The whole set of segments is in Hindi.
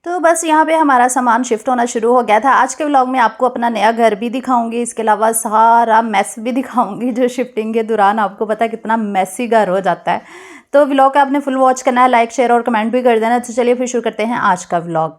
तो बस यहाँ पे हमारा सामान शिफ्ट होना शुरू हो गया था। आज के व्लॉग में आपको अपना नया घर भी दिखाऊंगी, इसके अलावा सारा मैस भी दिखाऊंगी जो शिफ्टिंग के दौरान आपको पता है कितना मैसी घर हो जाता है। तो व्लॉग का आपने फुल वॉच करना है, लाइक शेयर और कमेंट भी कर देना। तो चलिए फिर शुरू करते हैं आज का व्लॉग।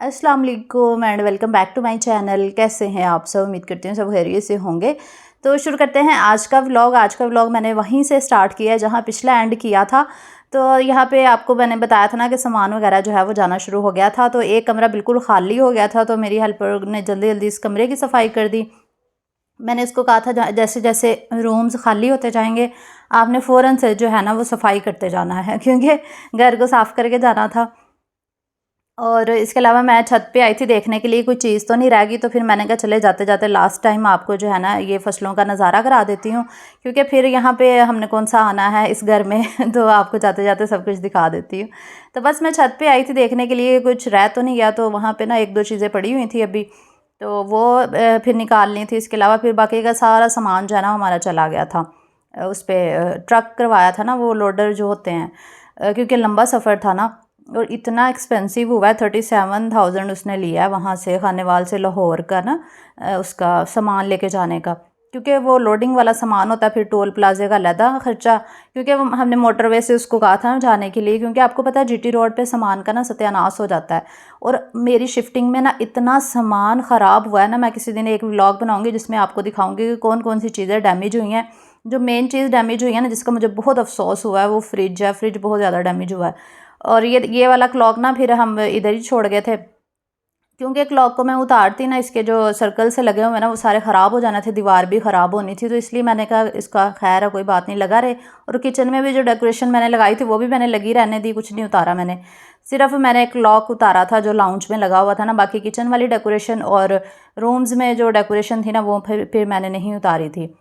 अस्सलाम वालेकुम and welcome back to my channel. कैसे हैं आप सब? उम्मीद करती हूँ सब खैरियत से होंगे। तो शुरू करते हैं आज का व्लॉग। आज का व्लॉग मैंने वहीं से स्टार्ट किया है जहाँ पिछला एंड किया था। तो यहाँ पे आपको मैंने बताया था ना कि सामान वगैरह जो है वो जाना शुरू हो गया था। तो एक कमरा बिल्कुल खाली हो गया था, तो मेरी हेल्पर ने जल्दी जल्दी इस कमरे की सफाई कर दी। मैंने इसको कहा था जैसे जैसे रूम्स खाली होते जाएंगे आपने फ़ौरन से जो है ना वो सफाई करते जाना है, क्योंकि घर को साफ़ करके जाना था। और इसके अलावा मैं छत पे आई थी देखने के लिए कोई चीज़ तो नहीं रह गई, तो फिर मैंने कहा चले जाते जाते लास्ट टाइम आपको जो है ना ये फसलों का नज़ारा करा देती हूँ, क्योंकि फिर यहाँ पे हमने कौन सा आना है इस घर में तो आपको जाते जाते सब कुछ दिखा देती हूँ। तो बस मैं छत पे आई थी देखने के लिए, कुछ रह तो नहीं गया, तो वहाँ पर ना एक दो चीज़ें पड़ी हुई थी अभी, तो वो फिर निकालनी थी। इसके अलावा फिर बाकी का सारा सामान जो है ना हमारा चला गया था। उस पर ट्रक करवाया था ना, वो लोडर जो होते हैं, क्योंकि लंबा सफ़र था ना और इतना एक्सपेंसिव हुआ है। 37,000 उसने लिया है वहाँ से खानेवाल से लाहौर का ना उसका सामान लेके जाने का, क्योंकि वो लोडिंग वाला सामान होता है। फिर टोल प्लाजे का अलग खर्चा, क्योंकि हमने मोटरवे से उसको कहा था ना जाने के लिए, क्योंकि आपको पता है जीटी रोड पे सामान का ना सत्यानाश हो जाता है। और मेरी शिफ्टिंग में ना इतना सामान ख़राब हुआ है ना, मैं किसी दिन एक व्लॉग बनाऊंगी जिसमें आपको दिखाऊंगी कि कौन कौन सी चीज़ें डैमेज हुई हैं। जो मेन चीज़ डैमेज हुई है ना, जिसका मुझे बहुत अफसोस हुआ है, वो फ्रिज है। फ्रिज बहुत ज़्यादा डैमेज हुआ है। और ये वाला क्लॉक ना फिर हम इधर ही छोड़ गए थे, क्योंकि क्लॉक को मैं उतारती ना, इसके जो सर्कल से लगे हुए ना वो सारे ख़राब हो जाने थे, दीवार भी ख़राब होनी थी, तो इसलिए मैंने कहा इसका खैर है कोई बात नहीं, लगा रहे। और किचन में भी जो डेकोरेशन मैंने लगाई थी वो भी मैंने लगी रहने दी, कुछ नहीं उतारा मैंने। सिर्फ मैंने क्लॉक उतारा था जो लाउंज में लगा हुआ था ना, बाकी किचन वाली डेकोरेशन और रूम्स में जो डेकोरेशन थी ना वो फिर मैंने नहीं उतारी थी।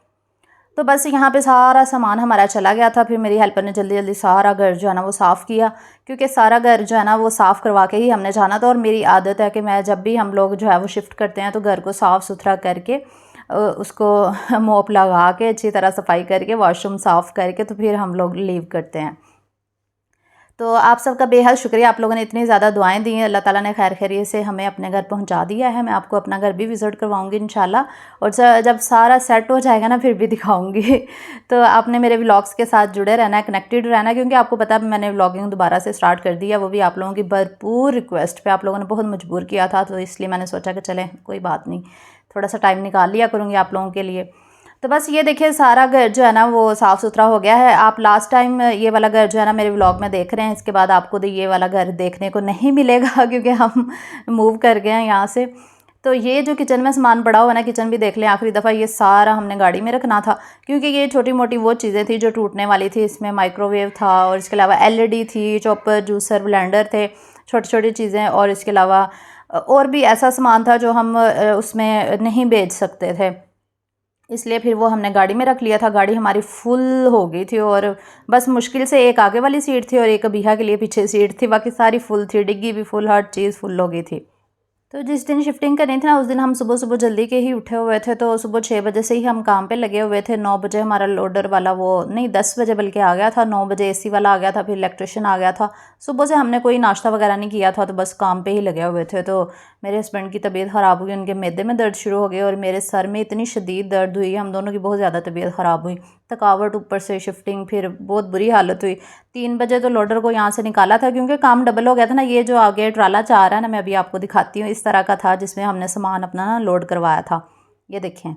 तो बस यहाँ पे सारा सामान हमारा चला गया था। फिर मेरी हेल्पर ने जल्दी जल्दी सारा घर जो है ना वो साफ़ किया, क्योंकि सारा घर जो है ना वो साफ़ करवा के ही हमने जाना था। और मेरी आदत है कि मैं जब भी हम लोग जो है वो शिफ्ट करते हैं तो घर को साफ़ सुथरा करके उसको मोप लगा के अच्छी तरह सफाई करके वॉशरूम साफ़ करके तो फिर हम लोग लीव करते हैं। तो आप सबका बेहद शुक्रिया, आप लोगों ने इतनी ज़्यादा दुआएं दी हैं। अल्लाह ताला ने खैर खैरियत से हमें अपने घर पहुंचा दिया है। मैं आपको अपना घर भी विज़िट करवाऊंगी इंशाल्लाह, और जब सारा सेट हो जाएगा ना फिर भी दिखाऊंगी तो आपने मेरे व्लॉग्स के साथ जुड़े रहना है, कनेक्टेड रहना है, क्योंकि आपको पता है मैंने व्लॉगिंग दोबारा से स्टार्ट कर दी है, वो भी आप लोगों की भरपूर रिक्वेस्ट पर। आप लोगों ने बहुत मजबूर किया था, तो इसलिए मैंने सोचा कि चलें कोई बात नहीं, थोड़ा सा टाइम निकाल लिया करूँगी आप लोगों के लिए। तो बस ये देखिए सारा घर जो है ना वो साफ़ सुथरा हो गया है। आप लास्ट टाइम ये वाला घर जो है ना मेरे व्लॉग में देख रहे हैं, इसके बाद आपको तो ये वाला घर देखने को नहीं मिलेगा क्योंकि हम मूव कर गए हैं यहाँ से। तो ये जो किचन में सामान पड़ा हुआ है ना, किचन भी देख लें आखिरी दफ़ा, ये सारा हमने गाड़ी में रखना था, क्योंकि ये छोटी मोटी वो चीज़ें थी जो टूटने वाली थी। इसमें माइक्रोवेव था और इसके अलावा LED थी, चॉपर जूसर ब्लेंडर थे, छोटी छोटी चीज़ें, और इसके अलावा और भी ऐसा सामान था जो हम उसमें नहीं बेच सकते थे, इसलिए फिर वो हमने गाड़ी में रख लिया था। गाड़ी हमारी फुल हो गई थी और बस मुश्किल से एक आगे वाली सीट थी और एक अबिहा के लिए पीछे सीट थी, बाकी सारी फुल थी, डिग्गी भी फुल, हर चीज़ फुल हो गई थी। तो जिस दिन शिफ्टिंग करनी थी ना उस दिन हम सुबह सुबह जल्दी के ही उठे हुए थे, तो सुबह 6 बजे से ही हम काम पे लगे हुए थे। 9 बजे हमारा लोडर वाला, वो नहीं 10 बजे बल्कि आ गया था, 9 बजे AC वाला आ गया था, फिर इलेक्ट्रिशियन आ गया था। सुबह से हमने कोई नाश्ता वगैरह नहीं किया था, तो बस काम पे ही लगे हुए थे। तो मेरे हस्बैंड की तबीयत ख़राब हुई, उनके मैदे में दर्द शुरू हो गई और मेरे सर में इतनी शदीद दर्द हुई, हम दोनों की बहुत ज़्यादा तबीयत ख़राब हुई। थकावट, ऊपर से शिफ्टिंग, फिर बहुत बुरी हालत हुई। 3 बजे तो लोडर को यहाँ से निकाला था, क्योंकि काम डबल हो गया था ना। ये जो आगे ट्राला चाह रहा है ना, मैं अभी आपको दिखाती हूँ, इस तरह का था जिसमें हमने सामान अपना ना लोड करवाया था। ये देखें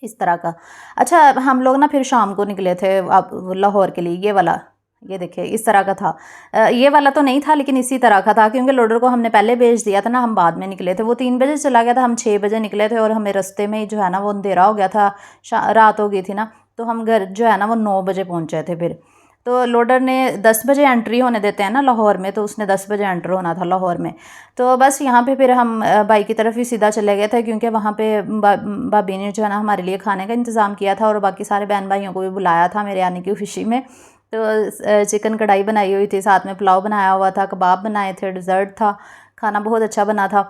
इस तरह का। अच्छा, हम लोग ना फिर शाम को निकले थे अब लाहौर के लिए। ये वाला ये देखिए इस तरह का था। ये वाला तो नहीं था लेकिन इसी तरह का था, क्योंकि लोडर को हमने पहले भेज दिया था ना, हम बाद में निकले थे। वो 3 बजे चला गया था, हम 6 बजे निकले थे और हमें रास्ते में ही जो है ना वो अंधेरा हो गया था, रात हो गई थी ना, तो हम घर जो है ना वो 9 बजे पहुँचे थे। फिर तो लोडर ने 10 बजे एंट्री होने देते हैं ना लाहौर में, तो उसने 10 बजे एंटर होना था लाहौर में। तो बस यहाँ पे फिर हम बाई की तरफ ही सीधा चले गए थे, क्योंकि वहाँ पे भाभी ने जो है ना हमारे लिए खाने का इंतज़ाम किया था और बाकी सारे बहन भाइयों को भी बुलाया था मेरे आने की खुशी में। तो चिकन कढ़ाई बनाई हुई थी, साथ में पुलाव बनाया हुआ था, कबाब बनाए थे, डिज़र्ट था, खाना बहुत अच्छा बना था।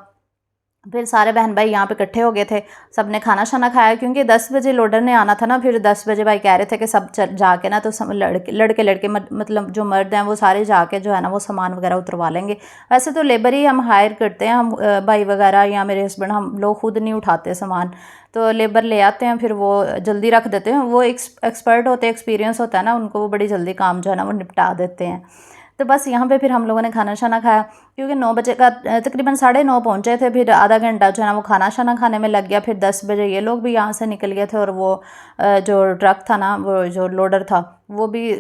फिर सारे बहन भाई यहाँ पे इकट्ठे हो गए थे, सब ने खाना शाना खाया, क्योंकि 10 बजे लोडर ने आना था ना। फिर 10 बजे भाई कह रहे थे कि सब जाके ना, तो सब लड़के मतलब जो मर्द हैं वो सारे जाके जो है ना वो सामान वगैरह उतरवा लेंगे। वैसे तो लेबर ही हम हायर करते हैं, हम भाई वगैरह या मेरे हस्बैंड, हम लोग खुद नहीं उठाते सामान, तो लेबर ले आते हैं, फिर वो जल्दी रख देते हैं। वो एक्सपर्ट होते हैं, एक्सपीरियंस होता है ना उनको, वो बड़ी जल्दी काम जो है ना वो निपटा देते हैं। तो बस यहाँ पे फिर हम लोगों ने खाना शाना खाया, क्योंकि 9 बजे का तकरीबन 9:30 पहुँचे थे। फिर आधा घंटा जो है ना वो खाना शाना खाने में लग गया। फिर 10 बजे ये लोग भी यहाँ से निकल गए थे, और वो जो ट्रक था ना, वो जो लोडर था, वो भी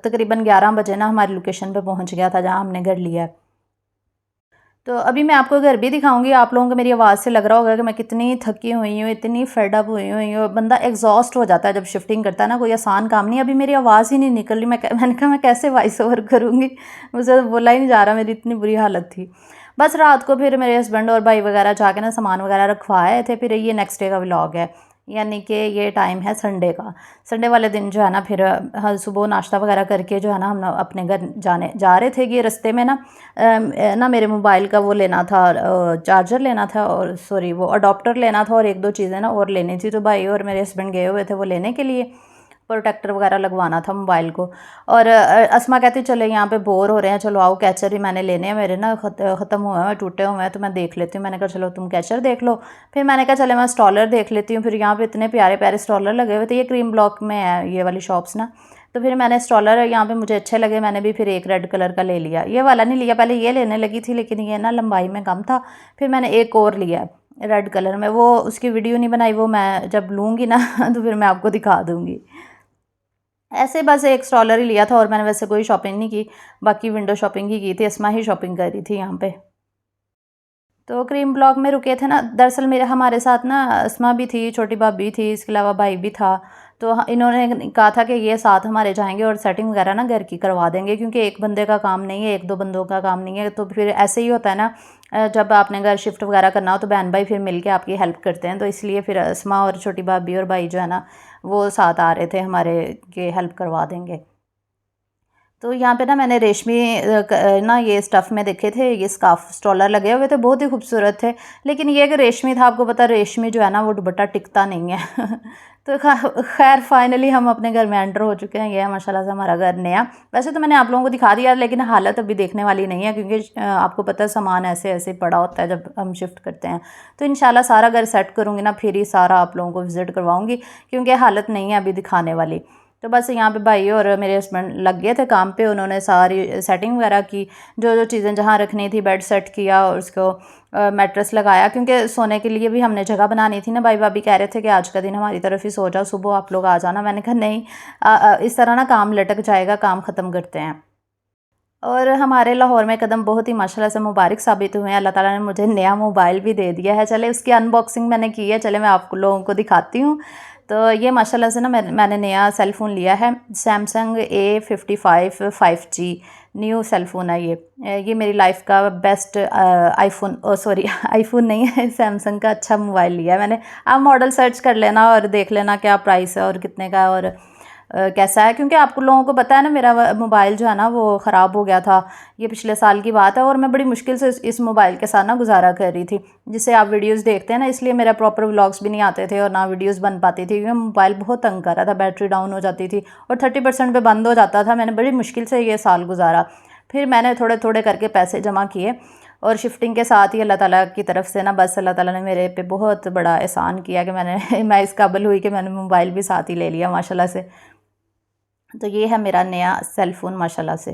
तकरीबन 11 बजे ना हमारी लोकेशन पे पहुँच गया था जहाँ हमने घर लिया है। तो अभी मैं आपको घर भी दिखाऊंगी। आप लोगों को मेरी आवाज़ से लग रहा होगा कि मैं कितनी थकी हुई हूँ, इतनी फेड अप हुई हूँ। बंदा एग्जॉस्ट हो जाता है जब शिफ्टिंग करता है ना, कोई आसान काम नहीं। अभी मेरी आवाज़ ही नहीं निकल रही, मैंने कहा मैं कैसे वॉइस ओवर करूँगी, मुझे बोला ही नहीं जा रहा, मेरी इतनी बुरी हालत थी। बस रात को फिर मेरे हस्बैंड और भाई वगैरह जाके ना सामान वगैरह रखवाए थे। फिर ये नेक्स्ट डे का व्लॉग है, यानी कि ये टाइम है संडे का। संडे वाले दिन जो है ना फिर सुबह नाश्ता वगैरह करके जो है ना हम अपने घर जा रहे थे। ये रास्ते में ना मेरे मोबाइल का वो लेना था, चार्जर लेना था, और सॉरी वो अडोप्टर लेना था, और एक दो चीज़ें ना और लेनी थी। तो भाई और मेरे हस्बैंड गए हुए थे वो लेने के लिए, प्रोटेक्टर वगैरह लगवाना था मोबाइल को। और अस्मा कहती चले यहाँ पे बोर हो रहे हैं, चलो आओ कैचर ही मैंने लेने हैं, मेरे ना ख़त्म हुए हैं, टूटे हुए हैं, तो मैं देख लेती हूँ। मैंने कहा चलो तुम कैचर देख लो। फिर मैंने कहा चले मैं स्टॉलर देख लेती हूँ। फिर यहाँ पे इतने प्यारे प्यारे स्टॉलर लगे हुए थे, ये क्रीम ब्लॉक में है ये वाली शॉप्स ना। तो फिर मैंने स्टॉलर यहाँ पे मुझे अच्छे लगे, मैंने भी फिर एक रेड कलर का ले लिया। ये वाला नहीं लिया, पहले ये लेने लगी थी, लेकिन ये ना लंबाई में कम था। फिर मैंने एक और लिया रेड कलर में, वो उसकी वीडियो नहीं बनाई, वो मैं जब लूँगी ना तो फिर मैं आपको दिखा दूँगी। ऐसे बस एक स्टॉलर ही लिया था, और मैंने वैसे कोई शॉपिंग नहीं की, बाकी विंडो शॉपिंग ही की थी। अस्मा ही शॉपिंग कर रही थी यहाँ पे। तो क्रीम ब्लॉक में रुके थे ना, दरअसल मेरे हमारे साथ ना अस्मा भी थी, छोटी भाभी थी, इसके अलावा भाई भी था। तो इन्होंने कहा था कि ये साथ हमारे जाएंगे और सेटिंग वगैरह ना घर की करवा देंगे, क्योंकि एक बंदे का काम नहीं है, एक दो बंदों का काम नहीं है। तो फिर ऐसे ही होता है ना, जब आपने घर शिफ्ट वगैरह करना हो तो बहन भाई फिर मिल के आपकी हेल्प करते हैं। तो इसलिए फिर अस्मा और छोटी भाभी और भाई जो है ना वो साथ आ रहे थे हमारे, के हेल्प करवा देंगे। तो यहाँ पे ना मैंने रेशमी ना ये स्टफ़ में देखे थे, ये स्काफ स्टॉलर लगे हुए थे, बहुत ही खूबसूरत थे। लेकिन ये कि रेशमी था, आपको पता रेशमी जो है ना वो दुपट्टा टिकता नहीं है तो खैर फाइनली हम अपने घर में एंटर हो चुके हैं। ये है माशाल्लाह से हमारा घर नया। वैसे तो मैंने आप लोगों को दिखा दिया, लेकिन हालत अभी देखने वाली नहीं है, क्योंकि आपको पता है सामान ऐसे ऐसे पड़ा होता है जब हम शिफ्ट करते हैं। तो इंशाल्लाह सारा घर सेट करूँगी ना, फिर ही सारा आप लोगों को विज़िट करवाऊँगी, क्योंकि हालत नहीं है अभी दिखाने वाली। तो बस यहाँ पे भाई और मेरे हस्बैंड लग गए थे काम पे, उन्होंने सारी सेटिंग वगैरह की, जो जो चीज़ें जहाँ रखनी थी, बेड सेट किया और उसको मैट्रेस लगाया, क्योंकि सोने के लिए भी हमने जगह बनानी थी ना। भाई भाभी कह रहे थे कि आज का दिन हमारी तरफ ही सो जाओ, सुबह आप लोग आ जाना। मैंने कहा नहीं, इस तरह ना काम लटक जाएगा, काम ख़त्म करते हैं। और हमारे लाहौर में कदम बहुत ही माशाल्लाह से मुबारक साबित हुए हैं, अल्लाह ताला ने मुझे नया मोबाइल भी दे दिया है। चले उसकी अनबॉक्सिंग मैंने की है, चले मैं आप लोगों को दिखाती हूँ। तो ये माशाल्लाह से ना मैंने नया सेल फ़ोन लिया है, Samsung A55 5G new cell phone है ये मेरी लाइफ का बेस्ट आईफ़ोन, सॉरी आईफ़ोन नहीं है, सैमसंग का अच्छा मोबाइल लिया है मैंने। आप मॉडल सर्च कर लेना और देख लेना क्या प्राइस है और कितने का और कैसा है, क्योंकि आपको लोगों को पता है ना मेरा मोबाइल जो है ना वो ख़राब हो गया था, ये पिछले साल की बात है। और मैं बड़ी मुश्किल से इस मोबाइल के साथ ना गुजारा कर रही थी, जिससे आप वीडियोस देखते हैं ना, इसलिए मेरा प्रॉपर व्लॉग्स भी नहीं आते थे और ना वीडियोस बन पाती थी, क्योंकि मोबाइल बहुत तंग कर रहा था, बैटरी डाउन हो जाती थी और 30% पे बंद हो जाता था। मैंने बड़ी मुश्किल से ये साल गुजारा। फिर मैंने थोड़े थोड़े करके पैसे जमा किए, और शिफ्टिंग के साथ ही अल्लाह ताला की तरफ से ना बस अल्लाह ताला ने मेरे पे बहुत बड़ा एहसान किया कि मैं इस काबिल हुई कि मैंने मोबाइल भी साथ ही ले लिया माशाल्लाह से। तो ये है मेरा नया सेल फ़ोन माशाल्लाह से।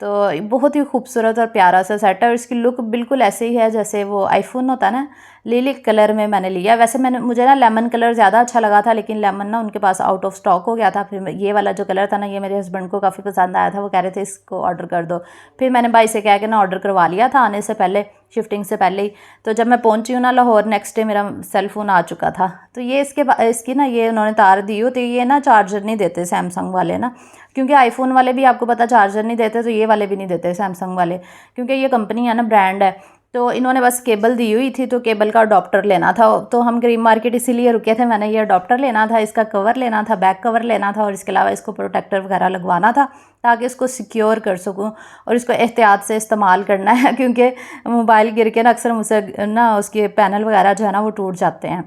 तो बहुत ही खूबसूरत और प्यारा सा सेट है, और इसकी लुक बिल्कुल ऐसे ही है जैसे वो आईफ़ोन होता है ना, लिलिक कलर में मैंने लिया। वैसे मुझे ना लेमन कलर ज़्यादा अच्छा लगा था, लेकिन लेमन ना उनके पास आउट ऑफ स्टॉक हो गया था। फिर ये वाला जो कलर था ना, ये मेरे हस्बैंड को काफ़ी पसंद आया था, वो कह रहे थे इसको ऑर्डर कर दो। फिर मैंने भाई से कह के ना ऑर्डर करवा लिया था आने से पहले, शिफ्टिंग से पहले ही। तो जब मैं पहुंची हूँ ना लाहौर, नेक्स्ट डे मेरा सेल फ़ोन आ चुका था। तो ये इसकी ना ये उन्होंने तार दी हो, तो ये ना चार्जर नहीं देते सैमसंग वाले ना, क्योंकि आईफ़ोन वाले भी आपको पता चार्जर नहीं देते, तो ये वाले भी नहीं देते सैमसंग वाले, क्योंकि ये कंपनी है ना, ब्रांड है। तो इन्होंने बस केबल दी हुई थी, तो केबल का अडॉप्टर लेना था। तो हम ग्रीन मार्केट इसीलिए रुके थे, मैंने ये अडॉप्टर लेना था, इसका कवर लेना था, बैक कवर लेना था, और इसके अलावा इसको प्रोटेक्टर वगैरह लगवाना था ताकि इसको सिक्योर कर सकूं और इसको एहतियात से इस्तेमाल करना है क्योंकि मोबाइल गिर के ना अक्सर मुझसे ना उसके पैनल वगैरह जो है ना वो टूट जाते हैं।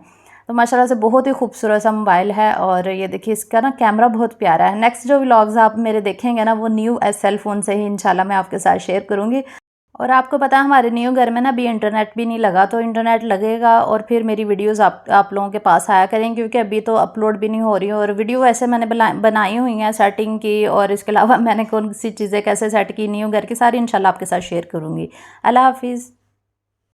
तो माशाल्लाह से बहुत ही खूबसूरत सा मोबाइल है, और ये देखिए इसका ना कैमरा बहुत प्यारा है। नेक्स्ट जो व्लॉग्स आप मेरे देखेंगे ना वो न्यू SL फ़ोन से ही इंशाल्लाह मैं आपके साथ शेयर करूँगी। और आपको पता है हमारे न्यू घर में ना अभी इंटरनेट भी नहीं लगा, तो इंटरनेट लगेगा और फिर मेरी वीडियोस आप लोगों के पास आया करेंगे, क्योंकि अभी तो अपलोड भी नहीं हो रही। और वीडियो ऐसे मैंने बनाई हुई हैं सेटिंग की, और इसके अलावा मैंने कौन सी चीज़ें कैसे सेट की न्यू घर की सारी इंशाल्लाह आपके साथ शेयर करूँगी। अल्लाह हाफिज़।